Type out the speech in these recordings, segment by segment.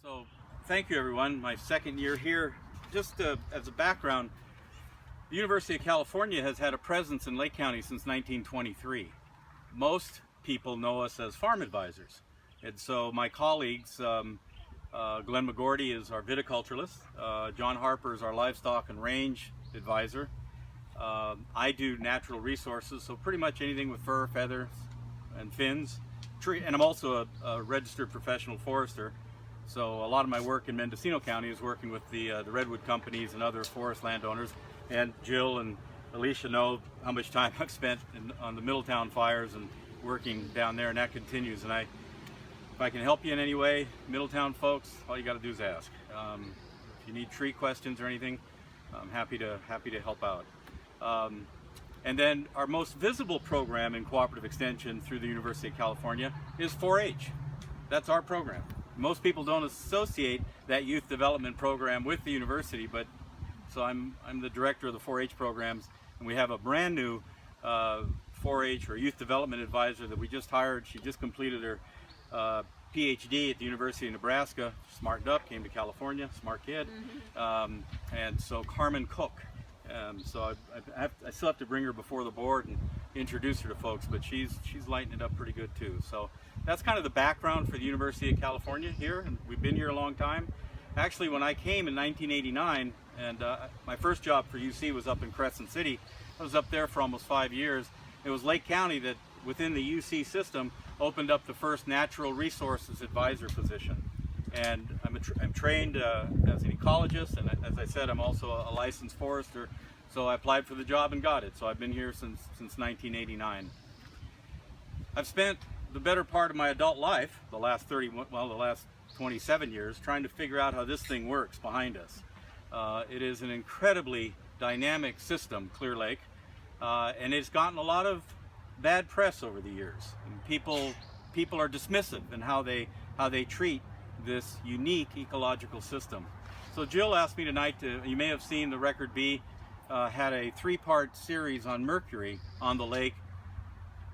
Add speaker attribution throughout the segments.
Speaker 1: So thank you everyone. My second year here. Just as a background, the University of California has had a presence in Lake County since 1923. Most people know us as farm advisors. And so my colleagues, Glenn McGordy is our viticulturalist, John Harper is our livestock and range advisor. I do natural resources, so pretty much anything with fur, feathers, and fins. And I'm also a registered professional forester. So a lot of my work in Mendocino County is working with the redwood companies and other forest landowners. And Jill and Alicia know how much time I've spent on the Middletown fires and working down there, and that continues. And if I can help you in any way, Middletown folks, all you got to do is ask. If you need tree questions or anything, I'm happy to help out. And then our most visible program in cooperative extension through the University of California is 4-H. That's our program. Most people don't associate that youth development program with the university, but so I'm the director of the 4-H programs, and we have a brand new 4-H or youth development advisor that we just hired. She just completed her PhD at the University of Nebraska, smartened up, came to California, smart kid. And so Carmen Cook. So I still have to bring her before the board and introduce her to folks, but she's lighting it up pretty good too. So that's kind of the background for the University of California here, and we've been here a long time. Actually, when I came in 1989, and my first job for UC was up in Crescent City, I was up there for almost 5 years. It was Lake County that, within the UC system, opened up the first natural resources advisor position. And I'm trained as an ecologist, and as I said, I'm also a licensed forester. So I applied for the job and got it. So I've been here since 1989. I've spent the better part of my adult life, the last 27 years, trying to figure out how this thing works behind us. It is an incredibly dynamic system, Clear Lake, and it's gotten a lot of bad press over the years. And people are dismissive in how they treat this unique ecological system. So Jill asked me tonight you may have seen the Record B had a 3-part series on Mercury on the lake.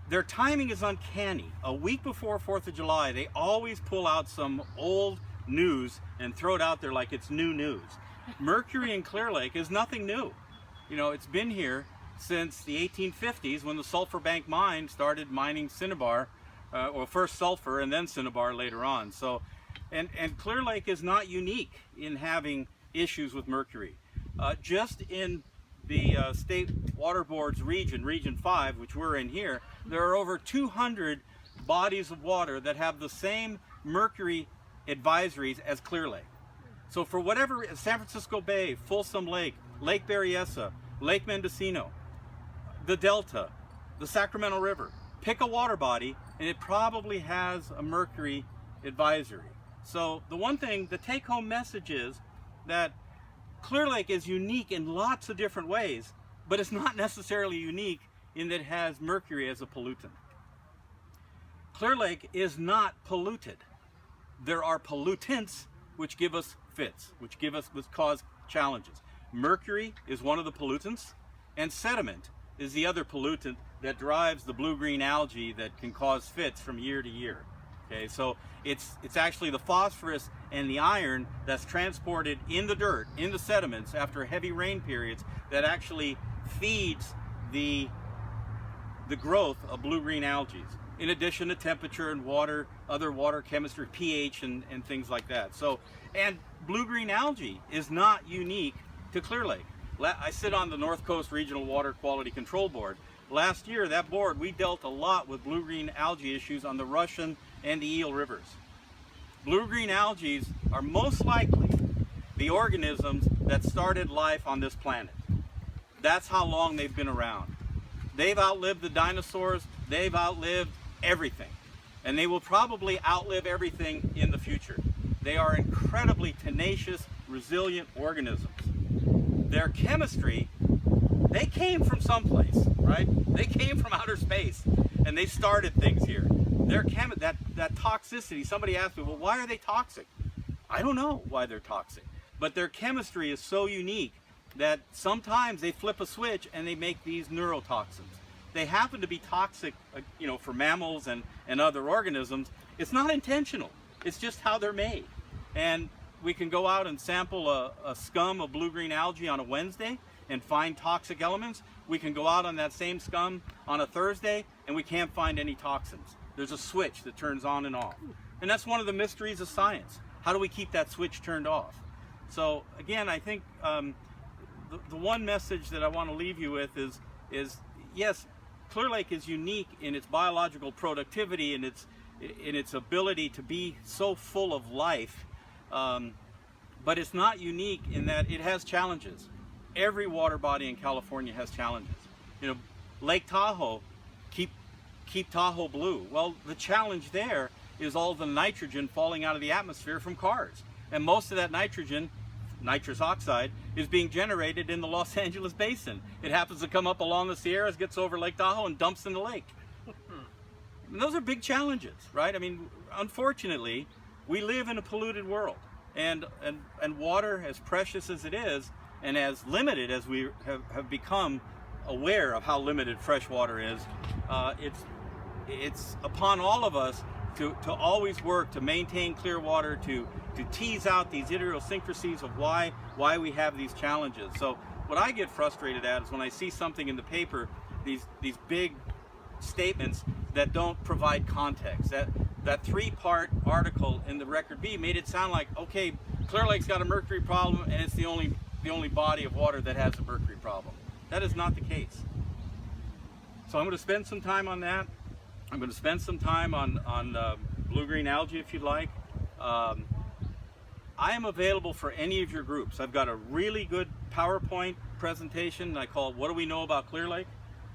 Speaker 1: Their timing is uncanny. A week before 4th of July, they always pull out some old news and throw it out there like it's new news. Mercury in Clear Lake is nothing new. You know, it's been here since the 1850s when the Sulphur Bank mine started mining cinnabar, or first sulfur and then cinnabar later on. So, and Clear Lake is not unique in having issues with mercury. Just in the State Water Board's Region 5, which we're in here, there are over 200 bodies of water that have the same mercury advisories as Clear Lake. So for whatever, San Francisco Bay, Folsom Lake, Lake Berryessa, Lake Mendocino, the Delta, the Sacramento River, pick a water body and it probably has a mercury advisory. So the one thing, the take-home message is that Clear Lake is unique in lots of different ways, but it's not necessarily unique in that it has mercury as a pollutant. Clear Lake is not polluted. There are pollutants which give us fits, which cause challenges. Mercury is one of the pollutants, and sediment is the other pollutant that drives the blue-green algae that can cause fits from year to year. Okay, so it's actually the phosphorus and the iron that's transported in the dirt, in the sediments after heavy rain periods that actually feeds the growth of blue-green algae, in addition to temperature and water, other water chemistry, pH and things like that. So, and blue-green algae is not unique to Clear Lake. I sit on the North Coast Regional Water Quality Control Board. Last year, that board, we dealt a lot with blue-green algae issues on the Russian and the Eel rivers. Blue-green algae are most likely the organisms that started life on this planet. That's how long they've been around. They've outlived the dinosaurs, they've outlived everything, and they will probably outlive everything in the future. They are incredibly tenacious, resilient organisms. Their chemistry, they came from someplace, right? They came from outer space, and they started things here. Their that toxicity, somebody asked me, well, why are they toxic? I don't know why they're toxic, but their chemistry is so unique that sometimes they flip a switch and they make these neurotoxins. They happen to be toxic, you know, for mammals and other organisms. It's not intentional. It's just how they're made. And we can go out and sample a scum of blue-green algae on a Wednesday and find toxic elements. We can go out on that same scum on a Thursday and we can't find any toxins. There's a switch that turns on and off. And that's one of the mysteries of science. How do we keep that switch turned off? So again, I think the one message that I want to leave you with is yes, Clear Lake is unique in its biological productivity and in its ability to be so full of life, but it's not unique in that it has challenges. Every water body in California has challenges. You know, Lake Tahoe, keep Tahoe blue. Well, the challenge there is all the nitrogen falling out of the atmosphere from cars. And most of that nitrogen, nitrous oxide, is being generated in the Los Angeles basin. It happens to come up along the Sierras, gets over Lake Tahoe and dumps in the lake. And those are big challenges, right? I mean, unfortunately, we live in a polluted world. And water, as precious as it is, and as limited as we have become aware of how limited fresh water is, it's upon all of us to always work to maintain clear water, to tease out these idiosyncrasies of why we have these challenges. So what I get frustrated at is when I see something in the paper, these big statements that don't provide context. That 3-part article in the Record B made it sound like, okay, Clear Lake's got a mercury problem and it's the only body of water that has a mercury problem. That is not the case. So I'm going to spend some time on that. I'm going to spend some time on blue-green algae if you'd like. I am available for any of your groups. I've got a really good PowerPoint presentation I call What Do We Know About Clear Lake?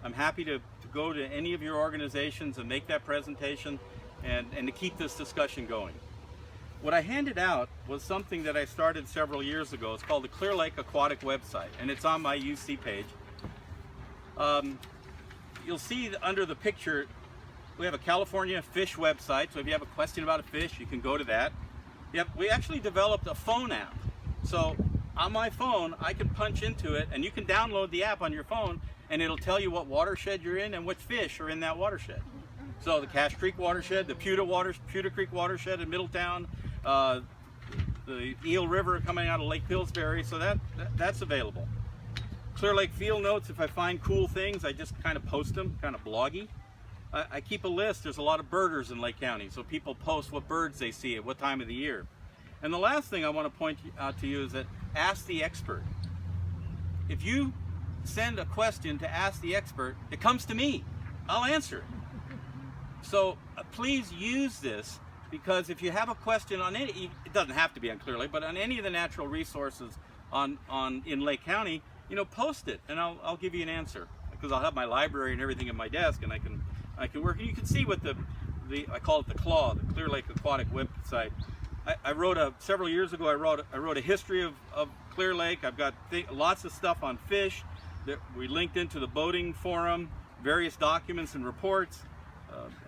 Speaker 1: I'm happy to go to any of your organizations and make that presentation and to keep this discussion going. What I handed out was something that I started several years ago. It's called the Clear Lake Aquatic website, and it's on my UC page. You'll see under the picture, we have a California fish website, so if you have a question about a fish, you can go to that. Yep, we actually developed a phone app. So on my phone, I can punch into it, and you can download the app on your phone, and it'll tell you what watershed you're in and what fish are in that watershed. So the Cache Creek watershed, the Puta Creek watershed in Middletown, the Eel River coming out of Lake Pillsbury, so that's available. Clear Lake field notes, if I find cool things, I just kind of post them, kind of bloggy. I keep a list. There's a lot of birders in Lake County, so people post what birds they see at what time of the year. And the last thing I want to point out to you is that ask the expert. If you send a question to ask the expert, it comes to me. I'll answer it. So please use this, because if you have a question on any, it doesn't have to be on Clear Lake, but on any of the natural resources in Lake County, you know, post it and I'll give you an answer, because I'll have my library and everything in my desk, and I can work. And you can see what I call it the claw, the Clear Lake Aquatic website. I wrote several years ago. I wrote a history of Clear Lake. I've got lots of stuff on fish that we linked into the boating forum, various documents and reports,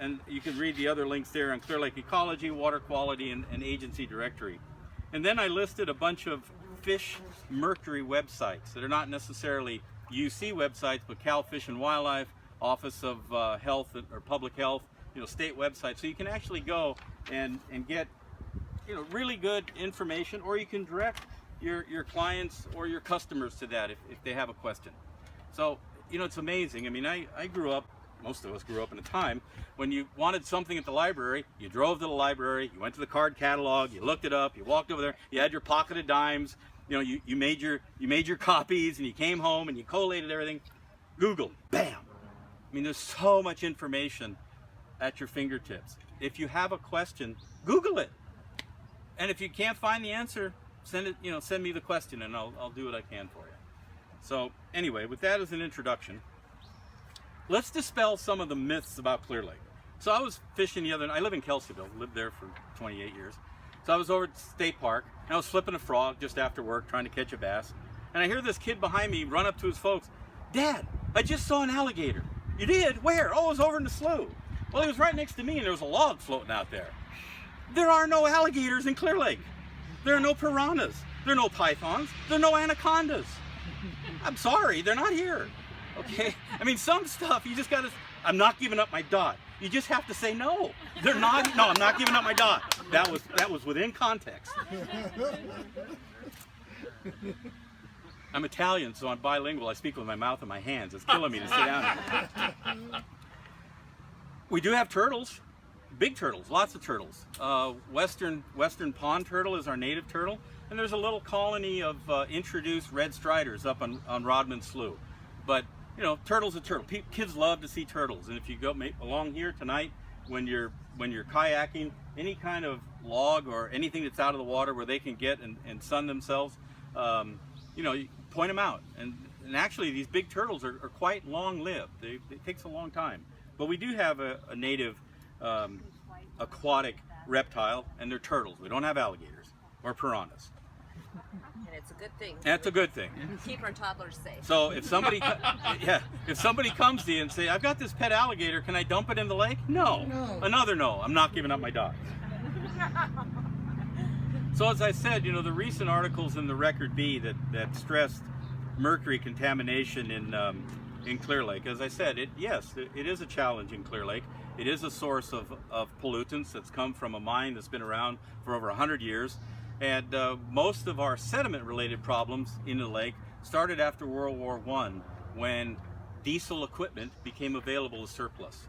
Speaker 1: and you can read the other links there on Clear Lake ecology, water quality, and agency directory. And then I listed a bunch of fish mercury websites that are not necessarily UC websites, but Cal Fish and Wildlife, Office of Health or Public Health, you know, state websites. So you can actually go and get, you know, really good information, or you can direct your clients or your customers to that if they have a question. So, you know, it's amazing. I mean, I grew up, most of us grew up in a time when you wanted something at the library, you drove to the library, you went to the card catalog, you looked it up, you walked over there, you had your pocket of dimes, you know, you made your copies, and you came home and you collated everything. Google, bam. I mean, there's so much information at your fingertips. If you have a question, Google it. And if you can't find the answer, send me the question, and I'll do what I can for you. So anyway, with that as an introduction, let's dispel some of the myths about Clear Lake. So I was fishing I live in Kelseyville, lived there for 28 years. So I was over at State Park, and I was flipping a frog just after work, trying to catch a bass. And I hear this kid behind me run up to his folks. Dad, I just saw an alligator. You did? Where? Oh, it was over in the slough. Well, he was right next to me, and there was a log floating out there. There are no alligators in Clear Lake. There are no piranhas. There are no pythons. There are no anacondas. I'm sorry, they're not here. Okay? I mean, some stuff you just gotta, I'm not giving up my dot. You just have to say no. They're not, no, I'm not giving up my dot. that was within context. I'm Italian, so I'm bilingual. I speak with my mouth and my hands. It's killing me to sit down here. We do have turtles, big turtles, lots of turtles. Western pond turtle is our native turtle, and there's a little colony of introduced red striders up on Rodman Slough. But you know, turtle's a turtle. Kids love to see turtles, and if you go along here tonight when you're kayaking, any kind of log or anything that's out of the water where they can get and sun themselves, you know, you point them out. And actually, these big turtles are quite long-lived. It takes a long time. But we do have a native aquatic reptile, and they're turtles. We don't have alligators or piranhas.
Speaker 2: And it's a good thing.
Speaker 1: That's a good thing.
Speaker 2: Keep our toddlers safe.
Speaker 1: So if somebody, if somebody comes to you and say, "I've got this pet alligator, can I dump it in the lake?" No. Another no. I'm not giving up my dog. So as I said, you know, the recent articles in the Record B that stressed mercury contamination in Clear Lake, as I said, it is a challenge in Clear Lake. It is a source of pollutants that's come from a mine that's been around for over 100 years. And most of our sediment-related problems in the lake started after World War I, when diesel equipment became available as surplus.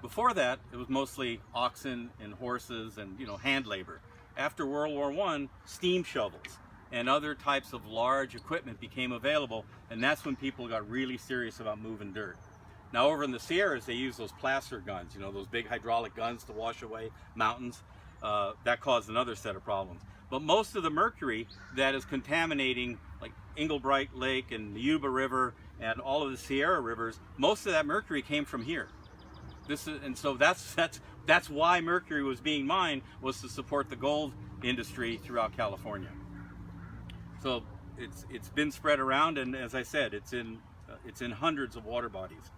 Speaker 1: Before that, it was mostly oxen and horses and, you know, hand labor. After World War I, steam shovels and other types of large equipment became available, and that's when people got really serious about moving dirt. Now over in the Sierras, they use those placer guns, you know, those big hydraulic guns to wash away mountains. That caused another set of problems. But most of the mercury that is contaminating, like Englebright Lake and the Yuba River and all of the Sierra rivers, most of that mercury came from here. And so that's why mercury was being mined, was to support the gold industry throughout California. So it's been spread around, and as I said, it's in hundreds of water bodies.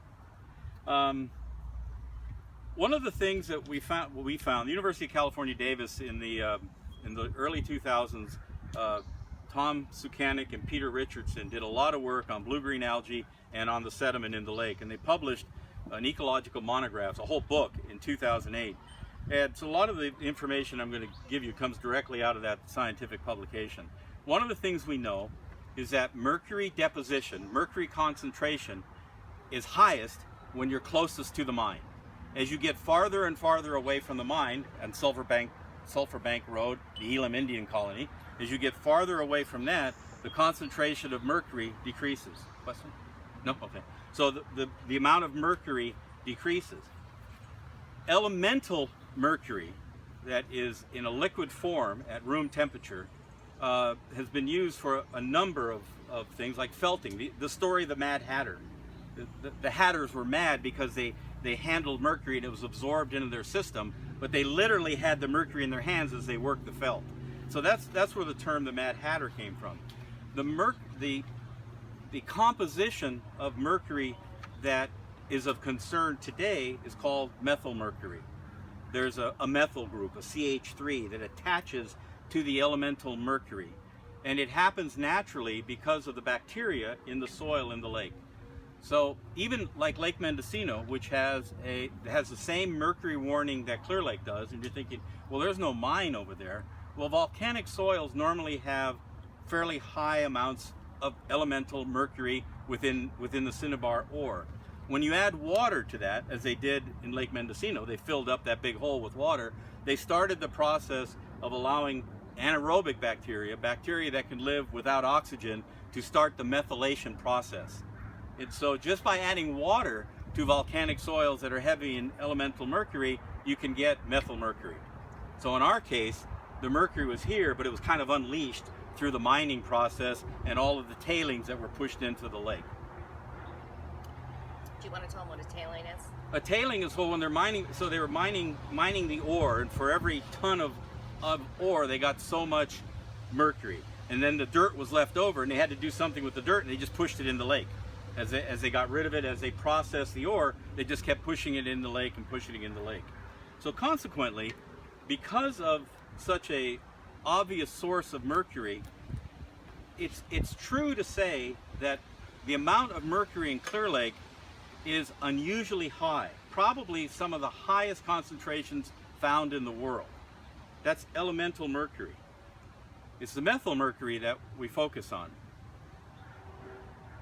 Speaker 1: One of the things that we found, the University of California, Davis, in the early 2000s, Tom Sukanik and Peter Richardson did a lot of work on blue-green algae and on the sediment in the lake, and they published an ecological monograph, a whole book, in 2008. And so a lot of the information I'm going to give you comes directly out of that scientific publication. One of the things we know is that mercury deposition, mercury concentration, is highest when you're closest to the mine. As you get farther and farther away from the mine, and Sulphur Bank Road, the Elam Indian Colony, as you get farther away from that, the concentration of mercury decreases. Question? No? Okay. So the amount of mercury decreases. Elemental mercury that is in a liquid form at room temperature has been used for a number of things, like felting. The story of the Mad Hatter. The Hatters were mad because they handled mercury and it was absorbed into their system, but they literally had the mercury in their hands as they worked the felt. So that's where the term the Mad Hatter came from. The composition of mercury that is of concern today is called methyl mercury. There's a methyl group, a CH3, that attaches to the elemental mercury, and it happens naturally because of the bacteria in the soil in the lake. So even like Lake Mendocino, which has the same mercury warning that Clear Lake does, and you're thinking, well, there's no mine over there. Well, volcanic soils normally have fairly high amounts of elemental mercury within the cinnabar ore. When you add water to that, as they did in Lake Mendocino, they filled up that big hole with water. They started the process of allowing anaerobic bacteria that can live without oxygen, to start the methylation process. And so just by adding water to volcanic soils that are heavy in elemental mercury, you can get methyl mercury. So in our case, the mercury was here, but it was kind of unleashed through the mining process and all of the tailings that were pushed into the lake.
Speaker 2: Do you want to tell them what a tailing is?
Speaker 1: A tailing is when they're mining, so they were mining the ore, and for every ton of ore, they got so much mercury. And then the dirt was left over, and they had to do something with the dirt, and they just pushed it in the lake. As they got rid of it, as they processed the ore, they just kept pushing it in the lake and pushing it in the lake. So consequently, because of such a obvious source of mercury, it's true to say that the amount of mercury in Clear Lake is unusually high, probably some of the highest concentrations found in the world. That's elemental mercury. It's the methyl mercury that we focus on.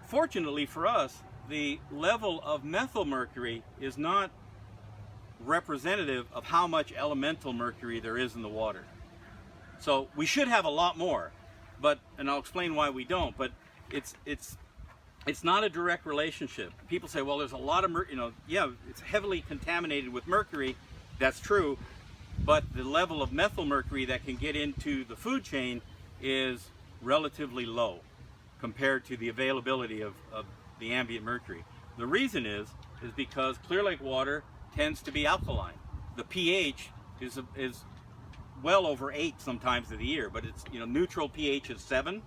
Speaker 1: Fortunately for us, the level of methyl mercury is not representative of how much elemental mercury there is in the water. So we should have a lot more, and I'll explain why we don't, but it's not a direct relationship. People say, well, there's a lot of mercury, yeah, it's heavily contaminated with mercury. That's true, but the level of methyl mercury that can get into the food chain is relatively low compared to the availability of the ambient mercury. The reason is because Clear Lake water tends to be alkaline. The pH is well over 8 sometimes of the year, but it's, neutral pH is 7.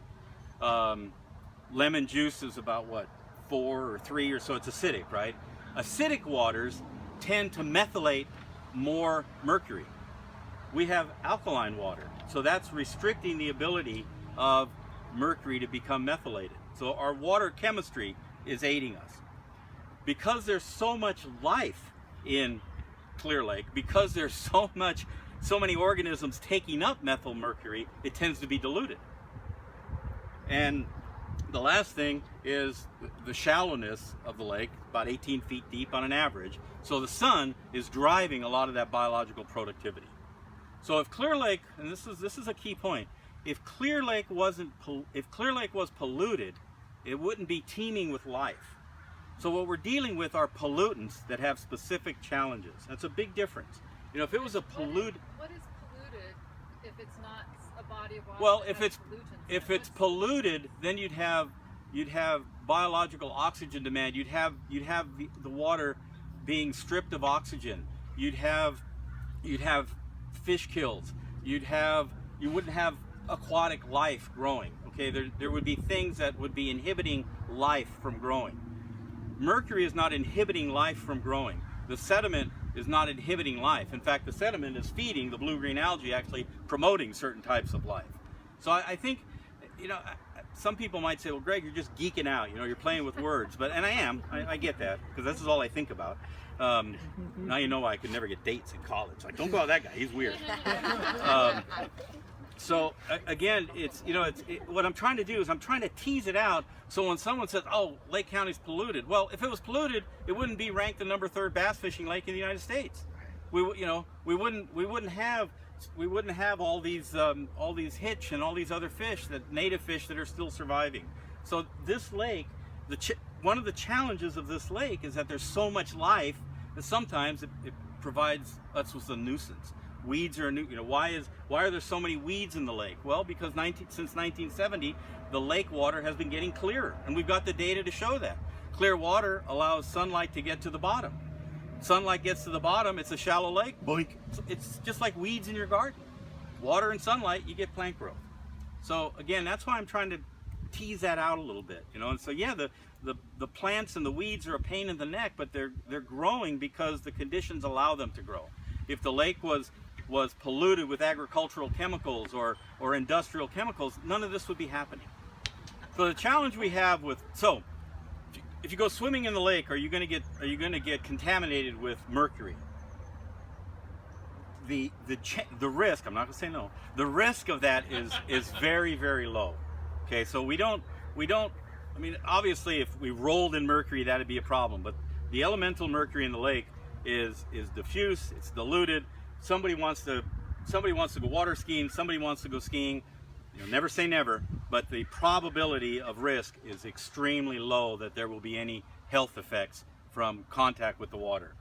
Speaker 1: Lemon juice is about what, 4 or 3 or so. It's acidic, right? Acidic waters tend to methylate more mercury. We have alkaline water, so that's restricting the ability of mercury to become methylated. So our water chemistry is aiding us. Because there's so much life in Clear Lake, because there's so many organisms taking up methyl mercury, it tends to be diluted. And the last thing is the shallowness of the lake, about 18 feet deep on an average. So the sun is driving a lot of that biological productivity. So if Clear Lake, and this is a key point, if Clear Lake was polluted, it wouldn't be teeming with life. So what we're dealing with are pollutants that have specific challenges. That's a big difference. If it was a polluted...
Speaker 3: What is polluted if it's not a body of water?
Speaker 1: Well, if it's polluted, then you'd have biological oxygen demand. You'd have the water being stripped of oxygen. You'd have fish kills. You wouldn't have aquatic life growing. Okay, there would be things that would be inhibiting life from growing. Mercury is not inhibiting life from growing. The sediment is not inhibiting life. In fact, the sediment is feeding the blue-green algae, actually promoting certain types of life. So I think, some people might say, well, Greg, you're just geeking out, you're playing with words. And I am, I get that, because this is all I think about. Now you know why I could never get dates in college. Like, don't go out with that guy, he's weird. So again, what I'm trying to do is I'm trying to tease it out. So when someone says, "Oh, Lake County's polluted," well, if it was polluted, it wouldn't be ranked the number 3rd bass fishing lake in the United States. We wouldn't have all these hitch and all these other fish, native fish that are still surviving. So this lake, one of the challenges of this lake is that there's so much life that sometimes it provides us with a nuisance. Weeds are why are there so many weeds in the lake? Well, because since 1970, the lake water has been getting clearer, and we've got the data to show that. Clear water allows sunlight to get to the bottom. Sunlight gets to the bottom, it's a shallow lake, boink. It's just like weeds in your garden. Water and sunlight, you get plant growth. So again, that's why I'm trying to tease that out a little bit, And so yeah, the plants and the weeds are a pain in the neck, but they're growing because the conditions allow them to grow. If the lake was polluted with agricultural chemicals or industrial chemicals, none of this would be happening. So the challenge we have if you go swimming in the lake, are you going to get contaminated with mercury? The risk, I'm not going to say no, the risk of that is very, very low. Okay, so we don't, I mean, obviously if we rolled in mercury, that'd be a problem, but the elemental mercury in the lake is diffuse, it's diluted. Somebody wants to go water skiing, somebody wants to go skiing. Never say never, but the probability of risk is extremely low that there will be any health effects from contact with the water.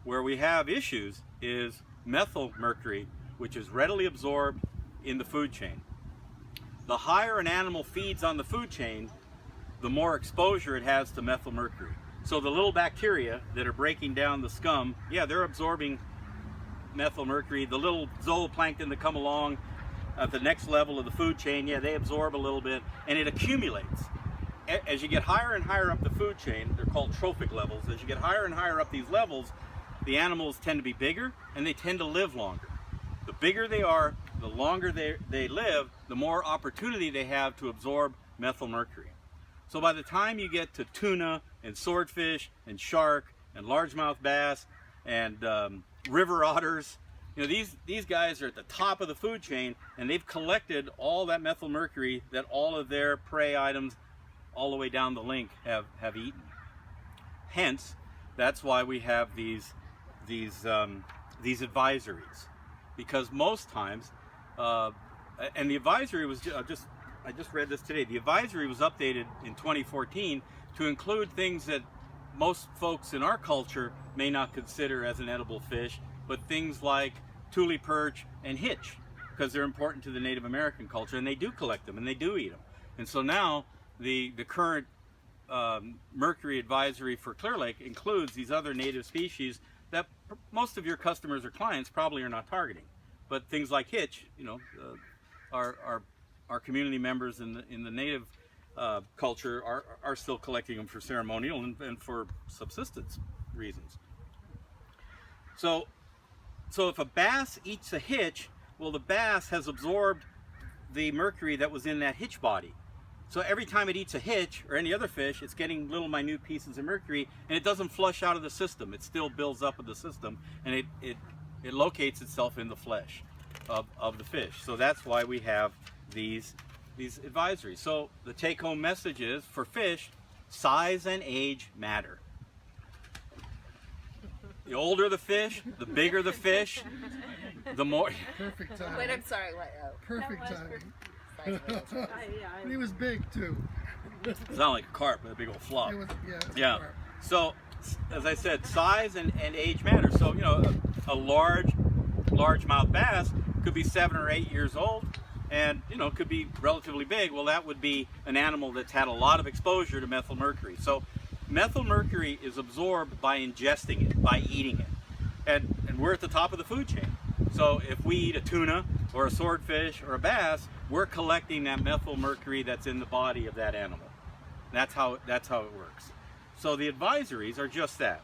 Speaker 1: Where we have issues is methyl mercury, which is readily absorbed in the food chain. The higher an animal feeds on the food chain, the more exposure it has to methyl mercury. So the little bacteria that are breaking down the scum, yeah, they're absorbing methyl mercury. The little zooplankton that come along at the next level of the food chain, yeah, they absorb a little bit, and it accumulates. As you get higher and higher up the food chain, they're called trophic levels. As you get higher and higher up these levels, the animals tend to be bigger and they tend to live longer. The bigger they are, the longer they live, the more opportunity they have to absorb methyl mercury. So by the time you get to tuna and swordfish and shark and largemouth bass and river otters You know, these guys are at the top of the food chain, and they've collected all that methyl mercury that all of their prey items all the way down the link have eaten. Hence, that's why we have these advisories, because most times, and the advisory was I just read this today. The advisory was updated in 2014 to include things that most folks in our culture may not consider as an edible fish, but things like tule perch and hitch, because they're important to the Native American culture, and they do collect them and they do eat them. And so now the current mercury advisory for Clear Lake includes these other native species that most of your customers or clients probably are not targeting. But things like hitch, you know, our community members in the native culture are still collecting them for ceremonial and for subsistence reasons. So if a bass eats a hitch, well, the bass has absorbed the mercury that was in that hitch body. So every time it eats a hitch or any other fish, it's getting little minute pieces of mercury, and it doesn't flush out of the system. It still builds up in the system, and it locates itself in the flesh of the fish. So that's why we have these advisories. So the take-home message is, for fish, size and age matter. The older the fish, the bigger the fish, the more...
Speaker 4: Perfect timing.
Speaker 2: Wait, I'm sorry. What? Oh.
Speaker 4: Perfect timing.
Speaker 2: Like,
Speaker 4: And he was big too.
Speaker 1: Sound like a carp with a big old flop.
Speaker 4: It was, yeah. It was
Speaker 1: Yeah.
Speaker 4: sharp.
Speaker 1: So, as I said, size and age matter. So, you know, a largemouth bass could be 7 or 8 years old, and, you know, could be relatively big. Well, that would be an animal that's had a lot of exposure to methyl mercury. So methyl mercury is absorbed by ingesting it, by eating it. And we're at the top of the food chain. So if we eat a tuna or a swordfish or a bass, we're collecting that methyl mercury that's in the body of that animal. That's how it works. So the advisories are just that.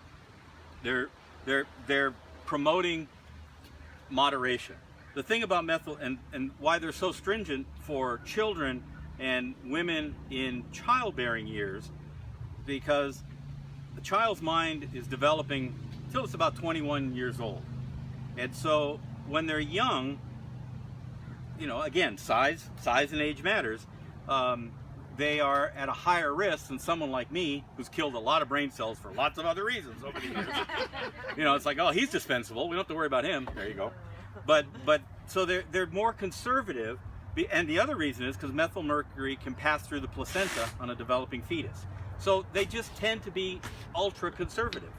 Speaker 1: They're promoting moderation. The thing about methyl and why they're so stringent for children and women in childbearing years, because the child's mind is developing till it's about 21 years old. And so when they're young, you know, again, size and age matters. They are at a higher risk than someone like me, who's killed a lot of brain cells for lots of other reasons over the years. You know, it's like, oh, he's dispensable. We don't have to worry about him. There you go. But so they're more conservative, and the other reason is because methyl mercury can pass through the placenta on a developing fetus. So they just tend to be ultra conservative.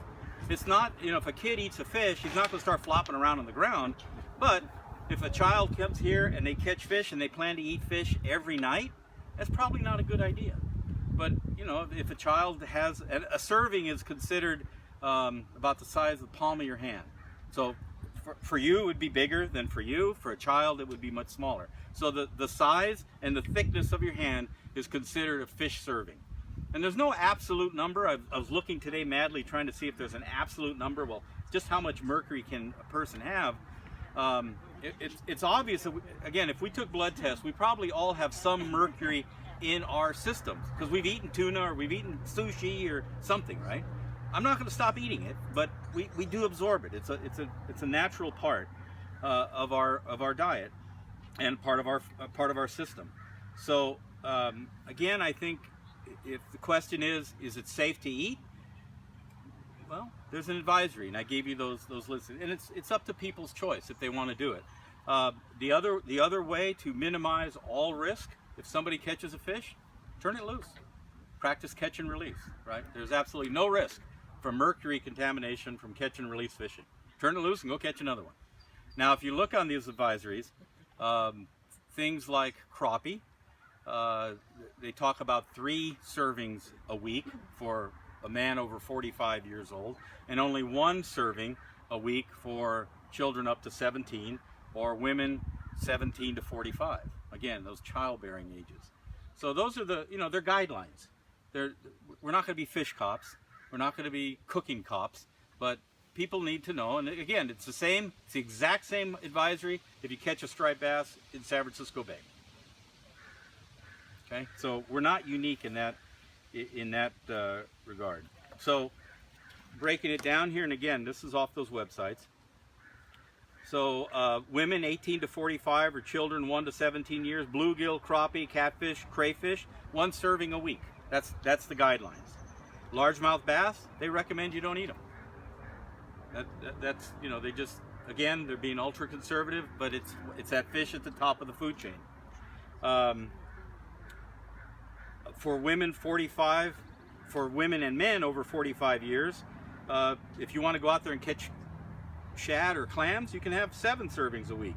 Speaker 1: It's not, you know, if a kid eats a fish, he's not going to start flopping around on the ground. But if a child comes here and they catch fish and they plan to eat fish every night, that's probably not a good idea. But, you know, if a child has, a serving is considered about the size of the palm of your hand. So for you, it would be bigger than for you. For a child, it would be much smaller. So the size and the thickness of your hand is considered a fish serving. And there's no absolute number. I was looking today madly trying to see if there's an absolute number. Well, just how much mercury can a person have? It's obvious that, again, if we took blood tests, we probably all have some mercury in our systems because we've eaten tuna or we've eaten sushi or something, right? I'm not going to stop eating it, but we do absorb it. It's a natural part of our diet and part of our system. So again, I think if the question is it safe to eat? Well, there's an advisory, and I gave you those lists, and it's up to people's choice if they want to do it. The other way to minimize all risk, if somebody catches a fish, turn it loose. Practice catch and release, right? There's absolutely no risk from mercury contamination from catch and release fishing. Turn it loose and go catch another one. Now, if you look on these advisories, things like crappie, they talk about 3 servings a week for a man over 45 years old, and only 1 serving a week for children up to 17 or women 17 to 45. Again, those childbearing ages. So those are the, they're guidelines. We're not going to be fish cops. We're not going to be cooking cops, but people need to know. And again, it's the exact same advisory if you catch a striped bass in San Francisco Bay. Okay, so we're not unique in that regard. So breaking it down here, and again, this is off those websites. So women 18 to 45 or children 1 to 17 years, bluegill, crappie, catfish, crayfish, 1 serving a week. That's the guidelines. Largemouth bass, they recommend you don't eat them. That's, you know, they just, again, they're being ultra conservative, but it's that fish at the top of the food chain. For women 45, for women and men over 45 years, if you want to go out there and catch shad or clams, you can have 7 servings a week.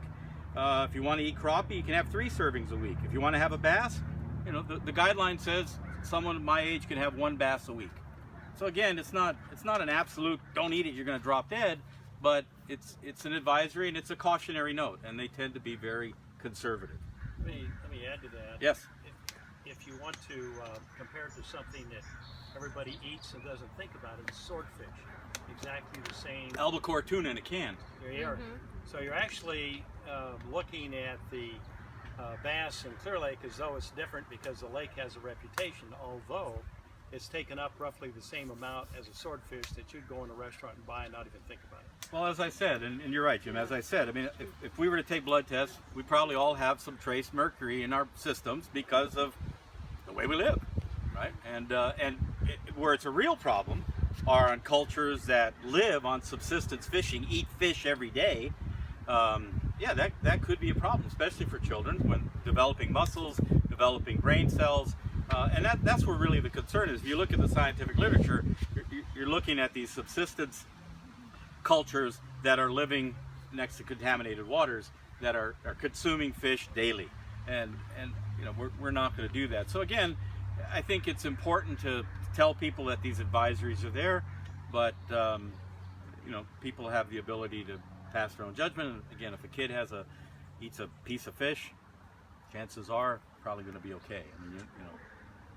Speaker 1: If you want to eat crappie, you can have 3 servings a week. If you want to have a bass, you know, the guideline says someone my age can have 1 bass a week. So again, it's not an absolute don't eat it, you're going to drop dead, but it's an advisory and it's a cautionary note, and they tend to be very conservative.
Speaker 5: Let me add to that.
Speaker 1: Yes.
Speaker 5: If you want to compare it to something that everybody eats and doesn't think about, it's swordfish. Exactly the same.
Speaker 1: Albacore tuna in a can.
Speaker 5: There you are. So you're actually looking at the bass in Clear Lake as though it's different because the lake has a reputation, although it's taken up roughly the same amount as a swordfish that you'd go in a restaurant and buy and not even think about it.
Speaker 1: Well, as I said, and you're right, Jim, as I said, I mean, if we were to take blood tests, we probably all have some trace mercury in our systems because of the way we live, right? And where it's a real problem are on cultures that live on subsistence fishing, eat fish every day. Yeah, that could be a problem, especially for children when developing muscles, developing brain cells. And that's where really the concern is. If you look at the scientific literature, you're looking at these subsistence cultures that are living next to contaminated waters that are consuming fish daily. And you know, we're not going to do that. So again, I think it's important to tell people that these advisories are there, but you know, people have the ability to pass their own judgment. And again, if a kid eats a piece of fish, chances are probably going to be okay. I mean, you know.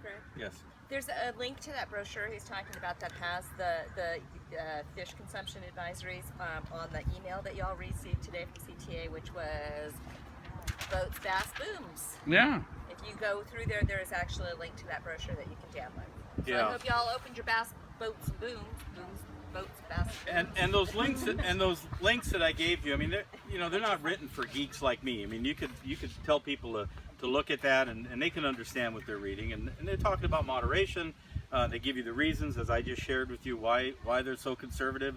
Speaker 2: Greg?
Speaker 1: Yes.
Speaker 2: There's a link to that brochure he's talking about that has the fish consumption advisories on the email that y'all received today from CTA, which was Boats, Bass, Booms.
Speaker 6: Yeah.
Speaker 2: If you go through there, there is actually a link to that brochure that you can download. So
Speaker 1: Yeah.
Speaker 2: I hope y'all opened your bass, boats, and booms, boats, bass, booms.
Speaker 1: And those links that I gave you, I mean, they're not written for geeks like me. I mean, you could tell people to look at that and they can understand what they're reading, and they're talking about moderation. They give you the reasons, as I just shared with you, why they're so conservative.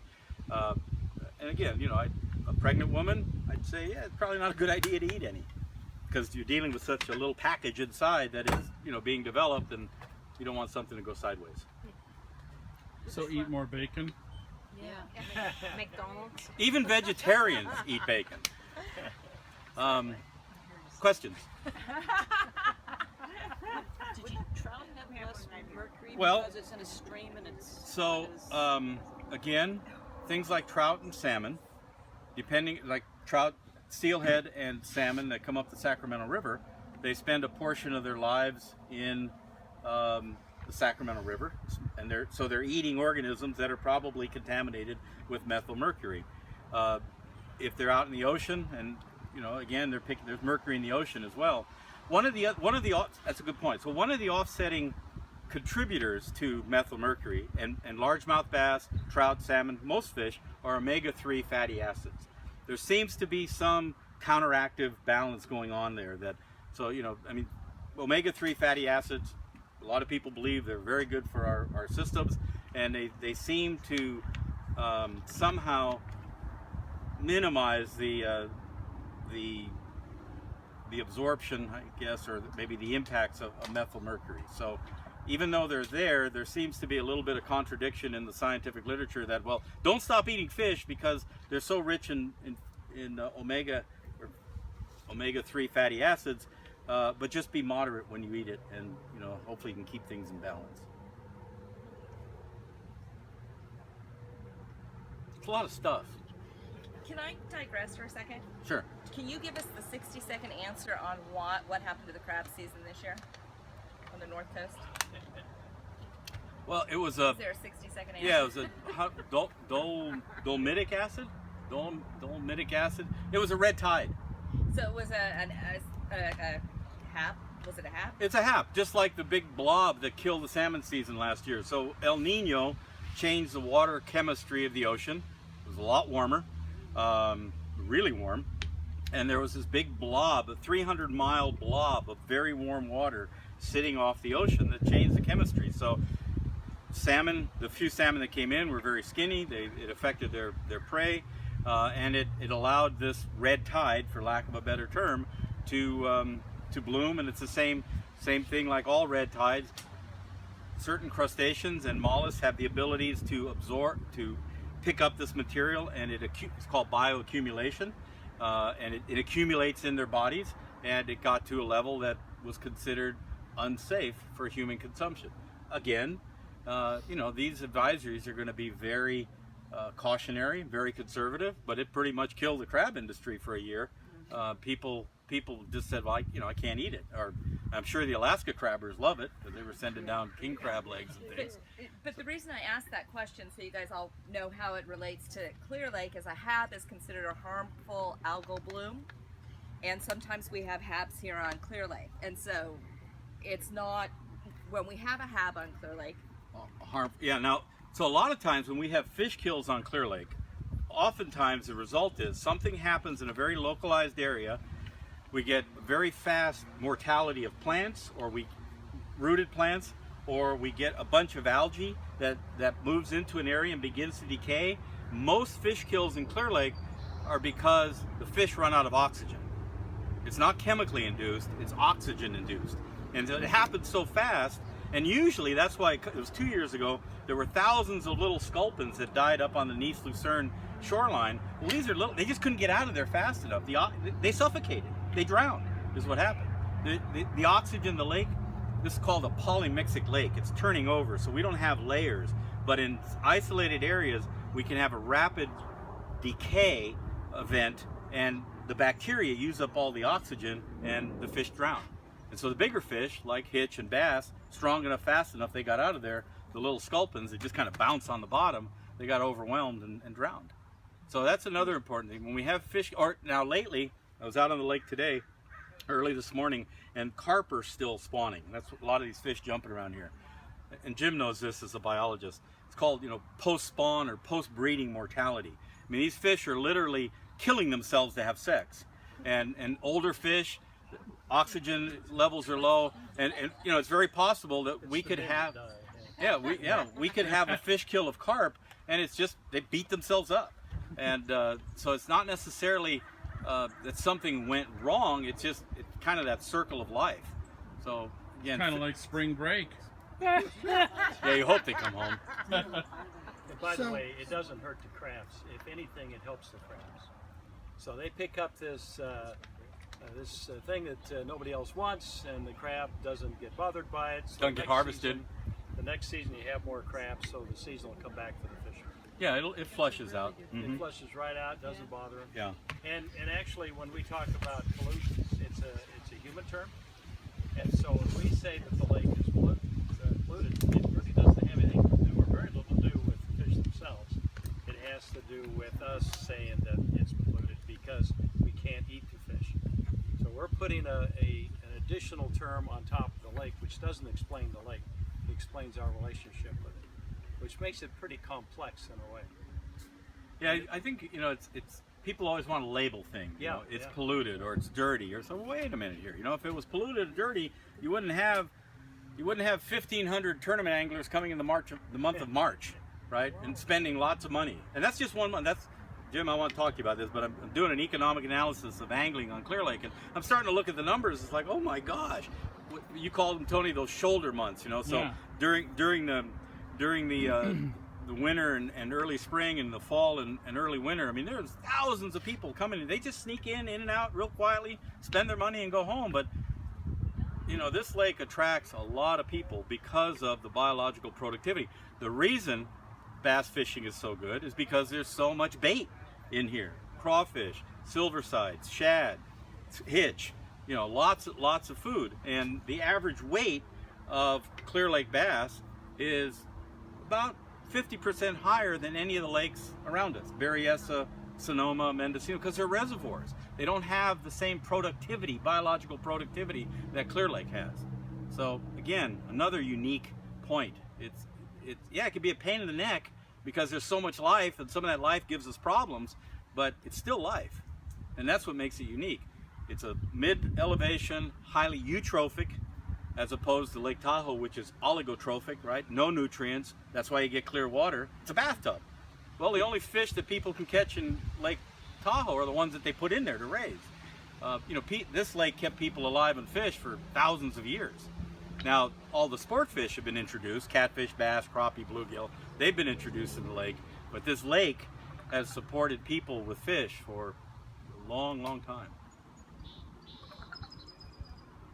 Speaker 1: And again, you know, a pregnant woman, I'd say, yeah, it's probably not a good idea to eat any, because you're dealing with such a little package inside that is, you know, being developed, and you don't want something to go sideways.
Speaker 6: So eat more bacon.
Speaker 2: Yeah. McDonald's.
Speaker 1: Even vegetarians eat bacon. Questions?
Speaker 7: Did you trout have less mercury
Speaker 1: Well,
Speaker 7: because it's in a stream and it's
Speaker 1: So again, things like trout and salmon, depending, like trout, steelhead and salmon that come up the Sacramento River, they spend a portion of their lives in the Sacramento River, and they're eating organisms that are probably contaminated with methylmercury. If they're out in the ocean, and you know, again, there's mercury in the ocean as well. That's a good point. So one of the offsetting contributors to methylmercury and largemouth bass, trout, salmon, most fish are omega-3 fatty acids. There seems to be some counteractive balance going on there. So you know, I mean, omega-3 fatty acids, a lot of people believe they're very good for our systems, and they seem to somehow minimize the absorption, I guess, or maybe the impacts of methylmercury. So even though they're there seems to be a little bit of contradiction in the scientific literature that, well, don't stop eating fish because they're so rich in omega-3 fatty acids, but just be moderate when you eat it, and you know, hopefully you can keep things in balance. It's a lot of stuff.
Speaker 2: Can I digress for a second?
Speaker 1: Sure.
Speaker 2: Can you give us the 60-second answer on what happened to the crab season this year on the North Coast?
Speaker 1: Well, it was
Speaker 2: Is there a 60-second answer?
Speaker 1: yeah, it was a dolomitic acid. Dolomitic acid. It was a red tide.
Speaker 2: So it was a hap? Was it a hap?
Speaker 1: It's a hap, just like the big blob that killed the salmon season last year. So El Nino changed the water chemistry of the ocean. It was a lot warmer. really warm, and there was this big blob, a 300-mile blob of very warm water sitting off the ocean that changed the chemistry. So salmon, the few salmon that came in were very skinny. It affected their prey, and it allowed this red tide, for lack of a better term, to bloom. And it's the same thing like all red tides. Certain crustaceans and mollusks have the abilities to absorb, to pick up this material, and it's called bioaccumulation, and it accumulates in their bodies, and it got to a level that was considered unsafe for human consumption. Again, you know, these advisories are going to be very cautionary, very conservative, but it pretty much killed the crab industry for a year. People just said, well, you know, I can't eat it. Or I'm sure the Alaska crabbers love it because they were sending down king crab legs and things.
Speaker 2: But the reason I asked that question, so you guys all know how it relates to Clear Lake, is a hab is considered a harmful algal bloom, and sometimes we have habs here on Clear Lake, and so it's not, when we have a hab on Clear Lake.
Speaker 1: Yeah, now, so a lot of times when we have fish kills on Clear Lake, oftentimes the result is something happens in a very localized area. We get very fast mortality of plants, or rooted plants, or we get a bunch of algae that moves into an area and begins to decay. Most fish kills in Clear Lake are because the fish run out of oxygen. It's not chemically induced, it's oxygen induced. And so it happens so fast, and usually that's why it was 2 years ago, there were thousands of little sculpins that died up on the Nice Lucerne shoreline. Well, these are little, they just couldn't get out of there fast enough. They suffocated, they drowned, is what happened. The oxygen in the lake, this is called a polymixic lake. It's turning over, so we don't have layers. But in isolated areas, we can have a rapid decay event, and the bacteria use up all the oxygen, and the fish drown. And so the bigger fish, like hitch and bass, strong enough, fast enough, they got out of there. The little sculpins, they just kind of bounce on the bottom. They got overwhelmed and drowned. So that's another important thing. When we have fish, or now lately, I was out on the lake today, early this morning, and carp are still spawning. That's a lot of these fish jumping around here. And Jim knows this as a biologist. It's called, you know, post-spawn or post-breeding mortality. I mean, these fish are literally killing themselves to have sex. And older fish, oxygen levels are low, and you know, it's very possible that we could have, we could have a fish kill of carp, and it's just they beat themselves up. And so it's not necessarily that something went wrong. It's just kind of that circle of life. So again,
Speaker 6: Kind of like spring break.
Speaker 1: yeah, you hope they come home.
Speaker 5: And by the way, it doesn't hurt the crabs. If anything, it helps the crabs. So they pick up this thing that nobody else wants, and the crab doesn't get bothered by it. So
Speaker 1: Doesn't get harvested.
Speaker 5: The next season you have more crabs, so the season will come back for the fishermen.
Speaker 1: Yeah, it flushes out.
Speaker 5: It flushes right out, doesn't bother them.
Speaker 1: Yeah.
Speaker 5: And actually, when we talk about pollution, it's a human term. And so when we say that the lake is polluted, it really doesn't have anything to do, or very little to do, with the fish themselves. It has to do with us saying that it's polluted because we can't eat the fish. So we're putting an additional term on top of the lake, which doesn't explain the lake. It explains our relationship with it, which makes it pretty complex in a way.
Speaker 1: Yeah, I think, you know, it's people always want to label things. You know, it's polluted or it's dirty, or so. Wait a minute here. You know, if it was polluted or dirty, you wouldn't have 1,500 tournament anglers coming in the month of March, right? And spending lots of money. And that's just one month. That's, Jim, I want to talk to you about this, but I'm doing an economic analysis of angling on Clear Lake, and I'm starting to look at the numbers. It's like, oh my gosh, you called them, Tony, those shoulder months. You know, so
Speaker 6: Yeah.
Speaker 1: during the winter and early spring and the fall and early winter, I mean, there's thousands of people coming in. They just sneak in and out real quietly, spend their money and go home. But you know, this lake attracts a lot of people because of the biological productivity. The reason bass fishing is so good is because there's so much bait in here. Crawfish, silver sides, shad, hitch, you know, lots of food. And the average weight of Clear Lake bass is about 50% higher than any of the lakes around us. Berryessa, Sonoma, Mendocino, because they're reservoirs. They don't have the same productivity, biological productivity, that Clear Lake has. So again, another unique point. Yeah, it could be a pain in the neck because there's so much life, and some of that life gives us problems, but it's still life. And that's what makes it unique. It's a mid-elevation, highly eutrophic, as opposed to Lake Tahoe, which is oligotrophic, right? No nutrients. That's why you get clear water. It's a bathtub. Well, the only fish that people can catch in Lake Tahoe are the ones that they put in there to raise. This lake kept people alive and fish for thousands of years. Now, all the sport fish have been introduced, catfish, bass, crappie, bluegill. They've been introduced in the lake, but this lake has supported people with fish for a long, long time.
Speaker 2: Do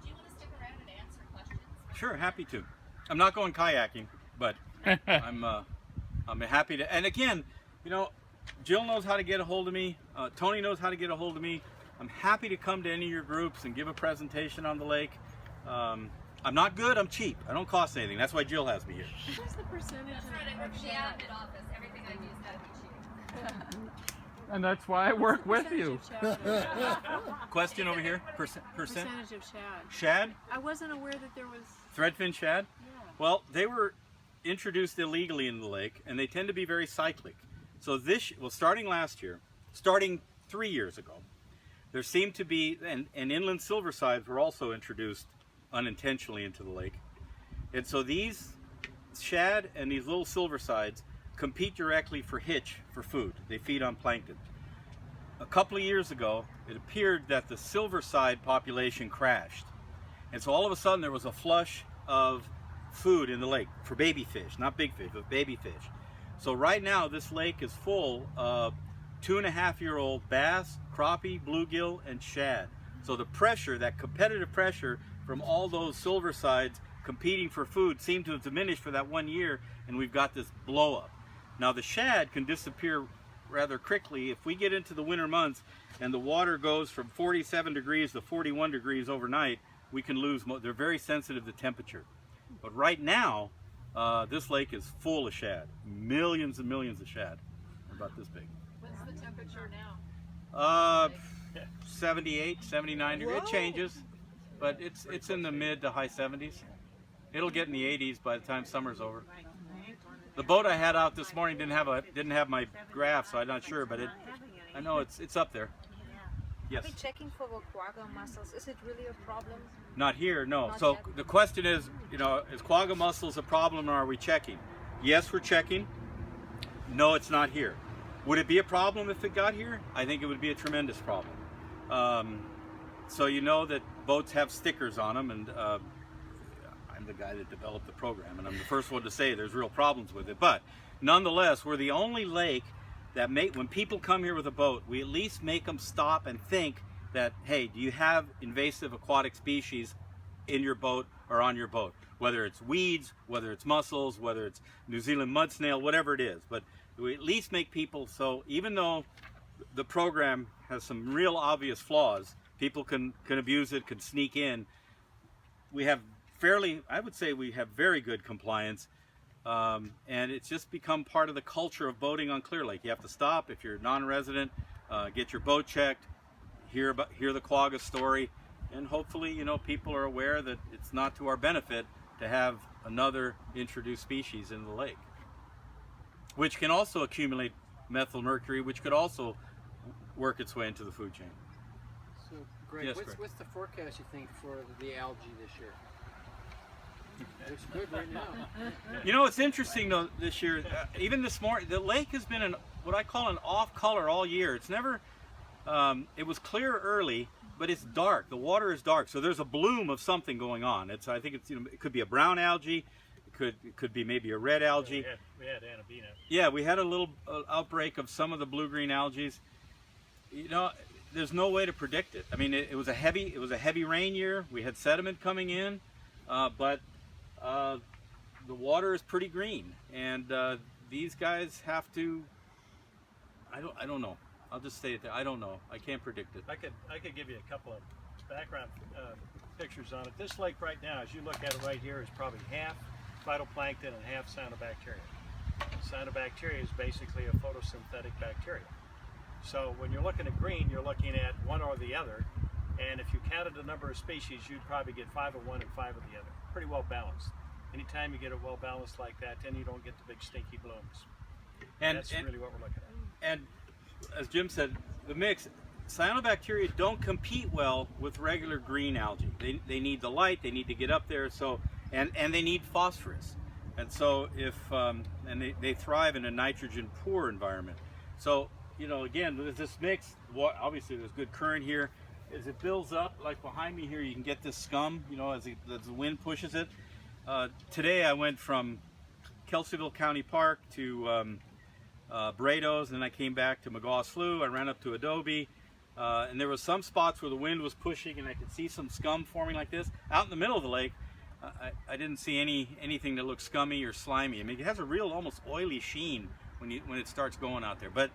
Speaker 2: you want to stick around and answer questions?
Speaker 1: Sure, happy to. I'm not going kayaking, but I'm happy to. And again, Jill knows how to get a hold of me. Tony knows how to get a hold of me. I'm happy to come to any of your groups and give a presentation on the lake. I'm not good, I'm cheap. I don't cost anything. That's why Jill has me here.
Speaker 3: What's the percentage
Speaker 2: That's right, I work
Speaker 3: of
Speaker 2: in the
Speaker 3: shad?
Speaker 2: admin office. Everything I do is gotta be cheap.
Speaker 6: And that's why I work with you.
Speaker 1: Question over here? Percent?
Speaker 3: Percentage of shad.
Speaker 1: Shad?
Speaker 3: I wasn't aware that there was.
Speaker 1: Threadfin shad?
Speaker 3: Yeah.
Speaker 1: Well, they were introduced illegally into the lake, and they tend to be very cyclic. So starting last year, starting 3 years ago, there seemed to be, and inland silversides were also introduced unintentionally into the lake. And so these shad and these little silversides compete directly for for food. They feed on plankton. A couple of years ago, it appeared that the silverside population crashed. And so all of a sudden there was a flush of food in the lake for baby fish, not big fish, but baby fish. So right now this lake is full of 2.5-year-old bass, crappie, bluegill, and shad. So the pressure, that competitive pressure from all those silversides competing for food seemed to have diminished for that 1 year, and we've got this blow up. Now the shad can disappear rather quickly if we get into the winter months and the water goes from 47 degrees to 41 degrees overnight. We can lose, they're very sensitive to temperature. But right now, this lake is full of shad. Millions and millions of shad. About this big.
Speaker 3: What's the temperature now?
Speaker 1: 78, 79 degrees. It changes, but it's in the mid to high 70s. It'll get in the 80s by the time summer's over. The boat I had out this morning didn't have my graph, so I'm not sure, but I know it's up there. Yes.
Speaker 8: I've been checking for quagga mussels. Is it really a problem?
Speaker 1: Not here, no.
Speaker 8: Not
Speaker 1: So
Speaker 8: yet.
Speaker 1: the question is, is quagga mussels a problem, or are we checking? Yes, we're checking. No, it's not here. Would it be a problem if it got here? I think it would be a tremendous problem. So you know that boats have stickers on them, and I'm the guy that developed the program, and I'm the first one to say there's real problems with it. But nonetheless, we're the only lake that when people come here with a boat, we at least make them stop and think that, hey, do you have invasive aquatic species in your boat or on your boat? Whether it's weeds, whether it's mussels, whether it's New Zealand mud snail, whatever it is. But we at least make people, so even though the program has some real obvious flaws, people can abuse it, can sneak in. We have I would say we have very good compliance. And it's just become part of the culture of boating on Clear Lake. You have to stop if you're non-resident, get your boat checked, hear the quagga story, and hopefully people are aware that it's not to our benefit to have another introduced species in the lake, which can also accumulate methyl mercury, which could also work its way into the food chain.
Speaker 9: So, Greg,
Speaker 1: Yes, Greg.
Speaker 9: what's the forecast you think for the algae this year? Looks good right now.
Speaker 1: It's interesting though this year, even this morning, the lake has been what I call an off color all year. It's never, it was clear early, but it's dark. The water is dark, so there's a bloom of something going on. I think it's it could be a brown algae, it could be maybe a red algae.
Speaker 5: We had Anabina.
Speaker 1: Yeah, we had a little outbreak of some of the blue-green algae. There's no way to predict it. I mean, it was a heavy rain year. We had sediment coming in, but the water is pretty green, and these guys have to. I don't know. I'll just say it there. I don't know. I can't predict it.
Speaker 5: I could give you a couple of background pictures on it. This lake right now, as you look at it right here, is probably half phytoplankton and half cyanobacteria. Cyanobacteria is basically a photosynthetic bacteria. So when you're looking at green, you're looking at one or the other, and if you counted the number of species, you'd probably get 5 of one and 5 of the other. Pretty well balanced. Anytime you get it well balanced like that, then you don't get the big stinky blooms. And that's really what we're looking at.
Speaker 1: And as Jim said, the mix, cyanobacteria don't compete well with regular green algae. They need the light, they need to get up there, so and they need phosphorus. And so if and they thrive in a nitrogen poor environment. So, you know, again, with this mix, obviously there's good current here. As it builds up, like behind me here, you can get this scum, you know, as the wind pushes it. Today I went from Kelseyville County Park to Brados, and then I came back to McGaw Slough. I ran up to Adobe, and there was some spots where the wind was pushing and I could see some scum forming like this. Out in the middle of the lake, I didn't see anything that looked scummy or slimy. I mean, it has a real almost oily sheen when it starts going out there. But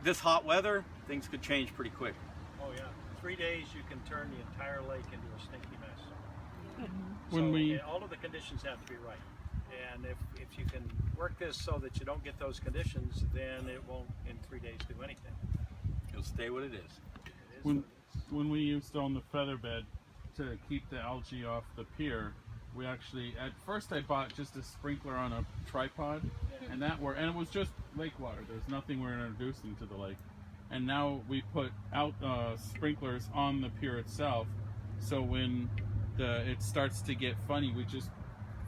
Speaker 1: this hot weather, things could change pretty quick.
Speaker 5: Oh yeah, 3 days you can turn the entire lake into a stinky mess. So all of the conditions have to be right. And if you can work this so that you don't get those conditions, then it won't in 3 days do anything.
Speaker 1: It'll stay what it is.
Speaker 6: When we used on the feather bed to keep the algae off the pier, we actually, at first I bought just a sprinkler on a tripod, and it was just lake water. There's nothing we're introducing to the lake. And now we put out sprinklers on the pier itself, so when it starts to get funny, we just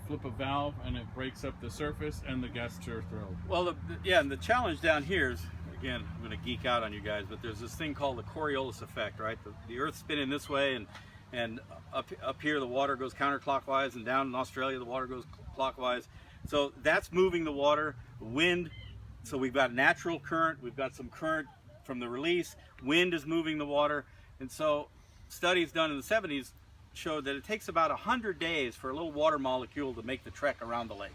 Speaker 6: flip a valve and it breaks up the surface and the guests are thrilled.
Speaker 1: Well, and the challenge down here is, again, I'm going to geek out on you guys, but there's this thing called the Coriolis effect, right? The Earth's spinning this way, and up here the water goes counterclockwise, and down in Australia the water goes clockwise. So that's moving the water, wind. So we've got natural current, we've got some current from the release, wind is moving the water, and so studies done in the 70s showed that it takes about 100 days for a little water molecule to make the trek around the lake.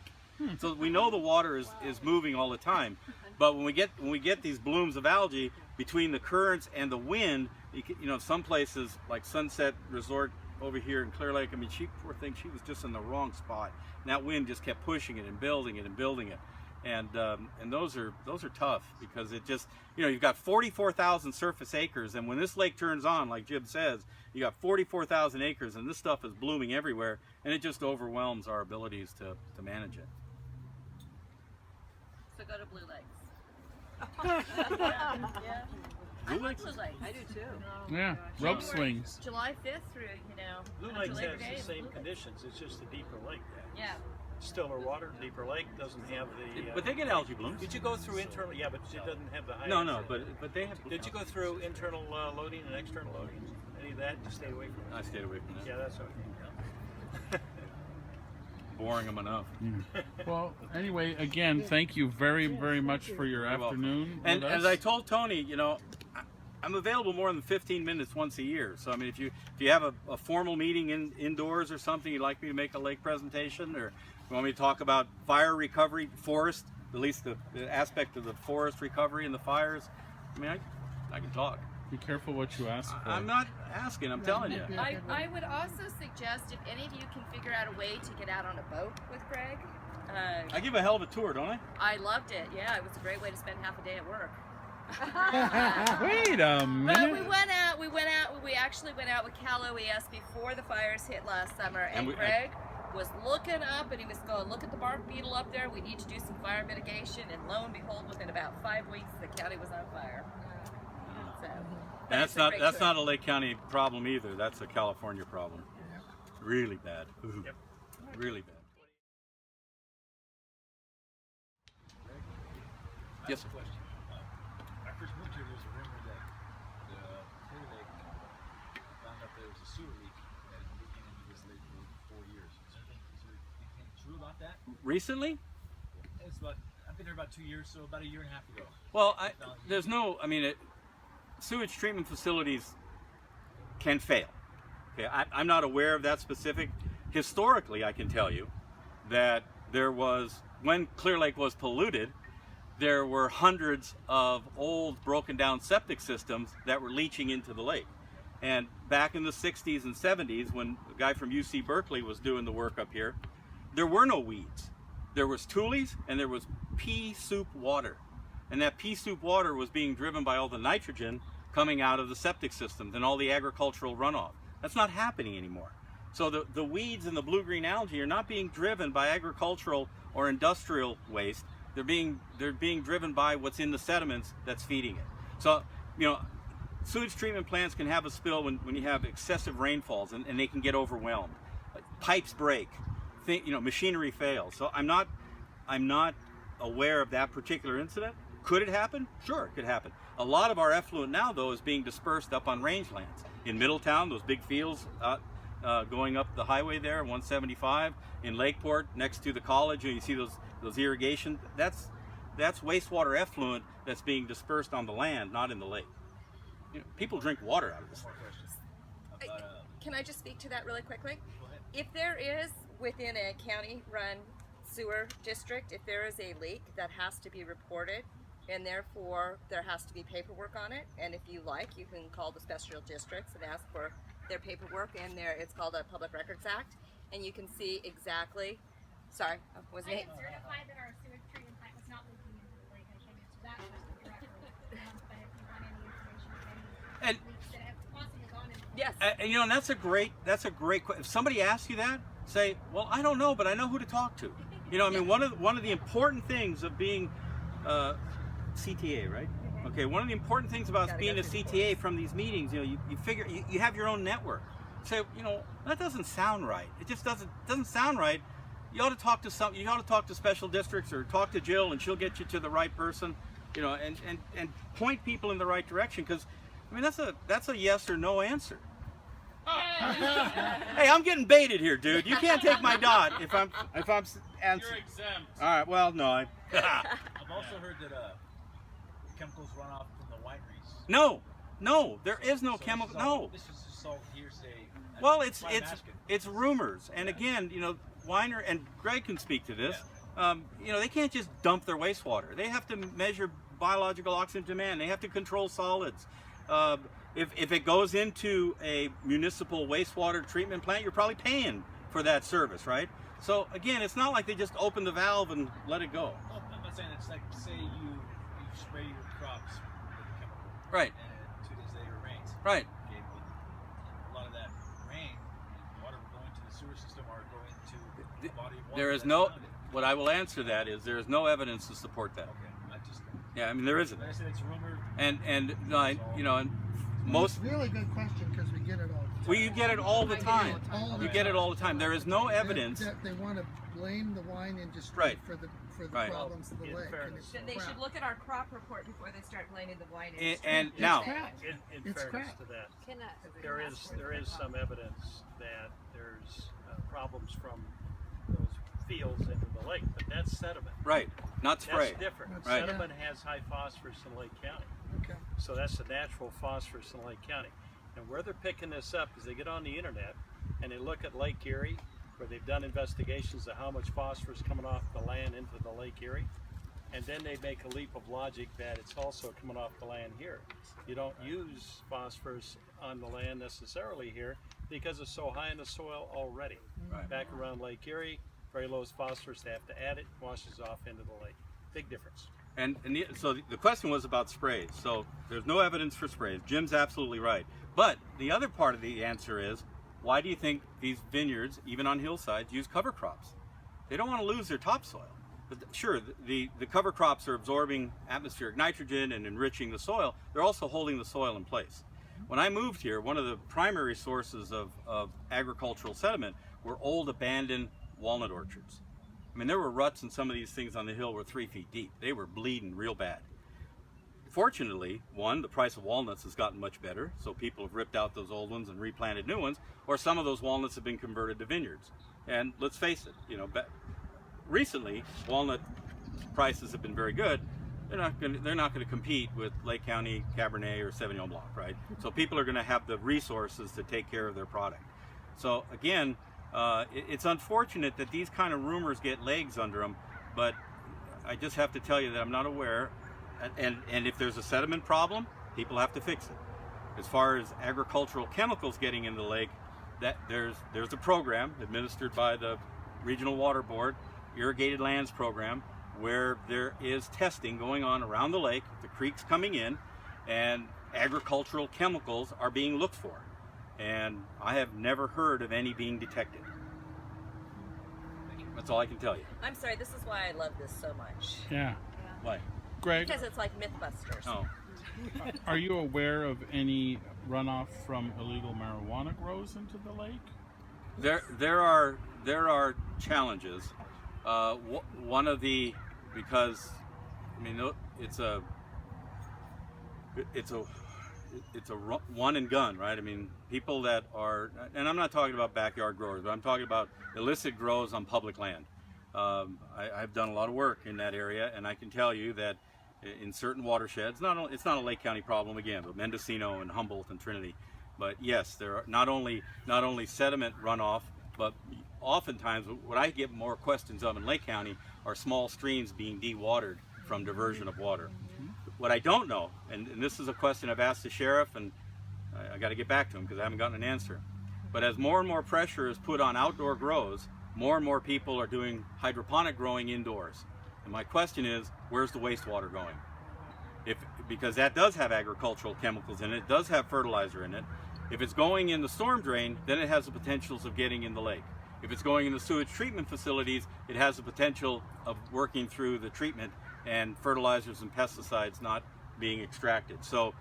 Speaker 1: So we know the water is moving all the time, but when we get these blooms of algae between the currents and the wind, you know, some places like Sunset Resort over here in Clear Lake, I mean, poor thing, she was just in the wrong spot, and that wind just kept pushing it and building it and building it. And those are tough, because it just, you know, you've got 44,000 surface acres, and when this lake turns on, like Jib says, you got 44,000 acres, and this stuff is blooming everywhere, and it just overwhelms our abilities to manage it.
Speaker 2: So go to Blue Lakes. Yeah. I love Blue Lakes. I do too.
Speaker 6: Yeah, rope swings.
Speaker 2: July 5th through, you know.
Speaker 5: Blue Lakes has the same conditions. It's just a deeper lake.
Speaker 2: Yeah.
Speaker 5: Stiller water, deeper lake, doesn't have the...
Speaker 1: But they get algae blooms.
Speaker 5: Did you go through internal... Yeah, but it doesn't have the high...
Speaker 1: No, but they have...
Speaker 5: Did you go through internal loading and external loading? Any of that? Just stay away from it?
Speaker 1: I stayed away from that.
Speaker 5: Yeah, that's okay.
Speaker 1: Boring them enough.
Speaker 6: Well, anyway, again, thank you very, very much for your afternoon.
Speaker 1: And as I told Tony, you know, I'm available more than 15 minutes once a year. So I mean, if you have a formal meeting indoors or something, you'd like me to make a lake presentation, or you want me to talk about fire recovery, forest, at least the aspect of the forest recovery and the fires, I mean, I can talk.
Speaker 6: Be careful what you ask for.
Speaker 1: I'm not asking, I'm telling you.
Speaker 2: I would also suggest, if any of you can figure out a way to get out on a boat with Greg.
Speaker 1: I give a hell of a tour, don't I?
Speaker 2: I loved it. Yeah, it was a great way to spend half a day at work.
Speaker 6: Wait a minute.
Speaker 2: But we actually went out with Cal OES before the fires hit last summer, and Greg was looking up, and he was going, look at the bark beetle up there, we need to do some fire mitigation, and lo and behold, within about 5 weeks, the county was on fire. So,
Speaker 1: and that's not a Lake County problem either, that's a California problem. Really bad. Yep. Really bad. Yes, sir.
Speaker 10: Our first moved here, there was a rumor that the Clear Lake found out there was a sewer leak that had been into this lake for 4 years. Is there anything true about that?
Speaker 1: Recently?
Speaker 10: It's about, I've been there about 2 years, so about a year and a half ago.
Speaker 1: Well, sewage treatment facilities can fail. Okay, I'm not aware of that specific. Historically, I can tell you that there was, when Clear Lake was polluted, there were hundreds of old broken down septic systems that were leaching into the lake. And back in the 60s and 70s, when a guy from UC Berkeley was doing the work up here, there were no weeds. There was tules and there was pea soup water. And that pea soup water was being driven by all the nitrogen coming out of the septic systems and all the agricultural runoff. That's not happening anymore. So the weeds and the blue-green algae are not being driven by agricultural or industrial waste. They're being driven by what's in the sediments that's feeding it. So, you know, sewage treatment plants can have a spill when you have excessive rainfalls, and they can get overwhelmed. Pipes break, machinery fails. So I'm not aware of that particular incident. Could it happen? Sure, it could happen. A lot of our effluent now, though, is being dispersed up on rangelands. In Middletown, those big fields going up the highway there, 175. In Lakeport, next to the college, you see those irrigation. That's wastewater effluent that's being dispersed on the land, not in the lake. People drink water out of this.
Speaker 2: Can I just speak to that really quickly? If there is, within a county-run sewer district, if there is a leak that has to be reported, and therefore there has to be paperwork on it, and if you like, you can call the special districts and ask for their paperwork, and it's called a Public Records Act, and you can see exactly, sorry, was
Speaker 11: I
Speaker 2: it?
Speaker 11: can certify that our sewage treatment plant was not leaking into the lake. I can answer that question directly. But if you want any information of any leaks that have possibly gone into
Speaker 2: Yes.
Speaker 1: And that's a great question. If somebody asks you that, say, well, I don't know, but I know who to talk to. One of the important things of being CTA, right? Okay, one of the important things about being a CTA from these meetings, you figure you have your own network. Say, that doesn't sound right. It just doesn't sound right. You ought to talk to you ought to talk to special districts, or talk to Jill, and she'll get you to the right person, and point people in the right direction, because that's a yes or no answer. Hey, I'm getting baited here, dude. You can't take my dot if I'm answering.
Speaker 6: You're exempt.
Speaker 1: All right. Well, no.
Speaker 10: I've also heard that chemicals run off from the wineries.
Speaker 1: No, there is no chemical. No.
Speaker 10: This is just all hearsay.
Speaker 1: Well, it's rumors, and again, Weiner and Greg can speak to this. They can't just dump their wastewater. They have to measure biological oxygen demand. They have to control solids. If it goes into a municipal wastewater treatment plant, you're probably paying for that service, right? So again, it's not like they just open the valve and let it go.
Speaker 10: Well, I'm not saying it's like, say you spray your crops with a chemical.
Speaker 1: Right.
Speaker 10: And 2 days later it rains.
Speaker 1: Right.
Speaker 10: Okay, but a lot of that rain and water going to the sewer system or going to the body of water.
Speaker 1: There is no. What I will answer that is there is no evidence to support that.
Speaker 10: Okay,
Speaker 1: there isn't.
Speaker 10: Like I said, it's rumor.
Speaker 1: And most.
Speaker 4: It's a really good question, because we get it all the time.
Speaker 1: Well, you get it all the time. You get it all the time. There is no evidence.
Speaker 4: They want to blame the wine industry
Speaker 1: Right.
Speaker 4: for the
Speaker 1: Right.
Speaker 4: problems of the
Speaker 5: In
Speaker 4: lake.
Speaker 5: fairness.
Speaker 4: And
Speaker 2: They
Speaker 4: it's
Speaker 2: should
Speaker 4: crap.
Speaker 2: look at our crop report before they start blaming the wine
Speaker 1: And,
Speaker 2: industry.
Speaker 1: and
Speaker 4: It's
Speaker 1: now,
Speaker 4: crap.
Speaker 5: In
Speaker 4: It's
Speaker 5: fairness
Speaker 4: crap.
Speaker 5: to that,
Speaker 8: Can
Speaker 5: there is some evidence that there's problems from those fields into the lake, but that's sediment.
Speaker 1: right, not spray.
Speaker 5: That's different.
Speaker 4: That's-
Speaker 1: Right.
Speaker 5: Sediment has high phosphorus in Lake County.
Speaker 4: Okay.
Speaker 5: So that's the natural phosphorus in Lake County. And where they're picking this up is they get on the internet and they look at Lake Erie, where they've done investigations of how much phosphorus coming off the land into the Lake Erie. And then they make a leap of logic that it's also coming off the land here. You don't use phosphorus on the land necessarily here because it's so high in the soil already.
Speaker 1: Right.
Speaker 5: Back around Lake Erie, very low phosphorus, they have to add it, washes off into the lake. Big difference.
Speaker 1: So the question was about sprays. So there's no evidence for sprays. Jim's absolutely right. But the other part of the answer is, why do you think these vineyards, even on hillsides, use cover crops? They don't want to lose their topsoil. But sure, the cover crops are absorbing atmospheric nitrogen and enriching the soil. They're also holding the soil in place. When I moved here, one of the primary sources of agricultural sediment were old abandoned walnut orchards. There were ruts, and some of these things on the hill were 3 feet deep. They were bleeding real bad. Fortunately, the price of walnuts has gotten much better, so people have ripped out those old ones and replanted new ones, or some of those walnuts have been converted to vineyards. And let's face it, recently walnut prices have been very good. They're not going to compete with Lake County Cabernet or Sauvignon Blanc, right? So people are going to have the resources to take care of their product. So again, it's unfortunate that these kind of rumors get legs under them, but I just have to tell you that I'm not aware. And if there's a sediment problem, people have to fix it. As far as agricultural chemicals getting in the lake, that there's a program administered by the Regional Water Board, Irrigated Lands Program, where there is testing going on around the lake, the creeks coming in, and agricultural chemicals are being looked for. And I have never heard of any being detected. That's all I can tell you.
Speaker 2: I'm sorry, this is why I love this so much.
Speaker 6: Yeah.
Speaker 1: Why?
Speaker 6: Greg?
Speaker 2: Because it's like Mythbusters.
Speaker 1: Oh.
Speaker 6: Are you aware of any runoff from illegal marijuana grows into the lake?
Speaker 1: There are challenges. One of the, because I mean it's a one and gun, right? I mean, people that are, and I'm not talking about backyard growers, but I'm talking about illicit grows on public land. I've done a lot of work in that area, and I can tell you that in certain watersheds, it's not a Lake County problem again, but Mendocino and Humboldt and Trinity. But yes, there are not only sediment runoff, but oftentimes what I get more questions of in Lake County are small streams being dewatered from diversion of water. What I don't know, and this is a question I've asked the sheriff, and I got to get back to him because I haven't gotten an answer. But as more and more pressure is put on outdoor grows, more and more people are doing hydroponic growing indoors. And my question is, where's the wastewater going? Because that does have agricultural chemicals in it, does have fertilizer in it. If it's going in the storm drain, then it has the potentials of getting in the lake. If it's going in the sewage treatment facilities, it has the potential of working through the treatment and fertilizers and pesticides not being extracted. So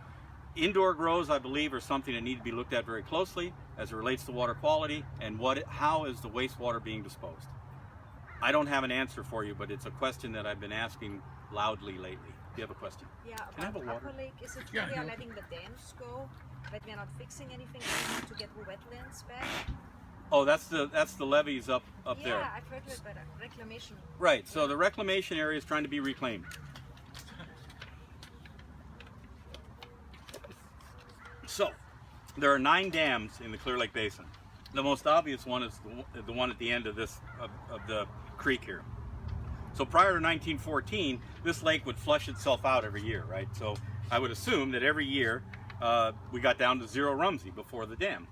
Speaker 1: indoor grows, I believe, are something that need to be looked at very closely as it relates to water quality and how is the wastewater being disposed. I don't have an answer for you, but it's a question that I've been asking loudly lately. Do you have a question?
Speaker 8: Yeah,
Speaker 1: Can I have a
Speaker 8: about
Speaker 1: water?
Speaker 8: Aquatic, is it
Speaker 1: Yeah,
Speaker 8: we are
Speaker 1: no.
Speaker 8: letting the dams go, but we are not fixing anything to get the wetlands back?
Speaker 1: Oh, that's the levees up
Speaker 8: Yeah,
Speaker 1: there.
Speaker 8: I've heard about a reclamation.
Speaker 1: Right, so the reclamation area is trying to be reclaimed. So, there are 9 dams in the Clear Lake Basin. The most obvious one is the one at the end of the creek here. So prior to 1914, this lake would flush itself out every year, right? So I would assume that every year we got down to 0 Rumsey before the dam,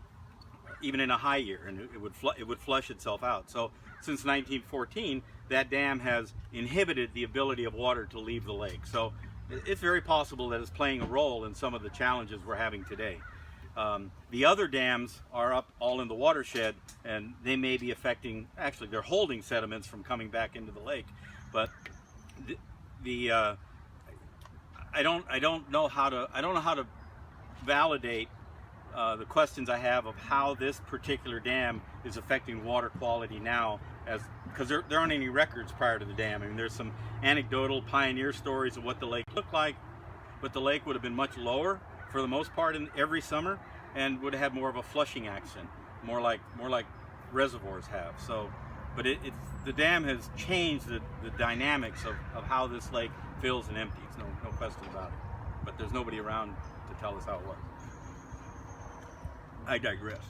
Speaker 1: even in a high year, and it would flush itself out. So since 1914, that dam has inhibited the ability of water to leave the lake. So it's very possible that it's playing a role in some of the challenges we're having today. The other dams are up all in the watershed, and they may be affecting, actually they're holding sediments from coming back into the lake. But I don't know how to validate the questions I have of how this particular dam is affecting water quality now, because there aren't any records prior to the dam. I mean, there's some anecdotal pioneer stories of what the lake looked like, but the lake would have been much lower for the most part in every summer, and would have had more of a flushing action, more like reservoirs have. So, but the dam has changed the dynamics of how this lake fills and empties. No question about it. But there's nobody around to tell us how it works. I digress.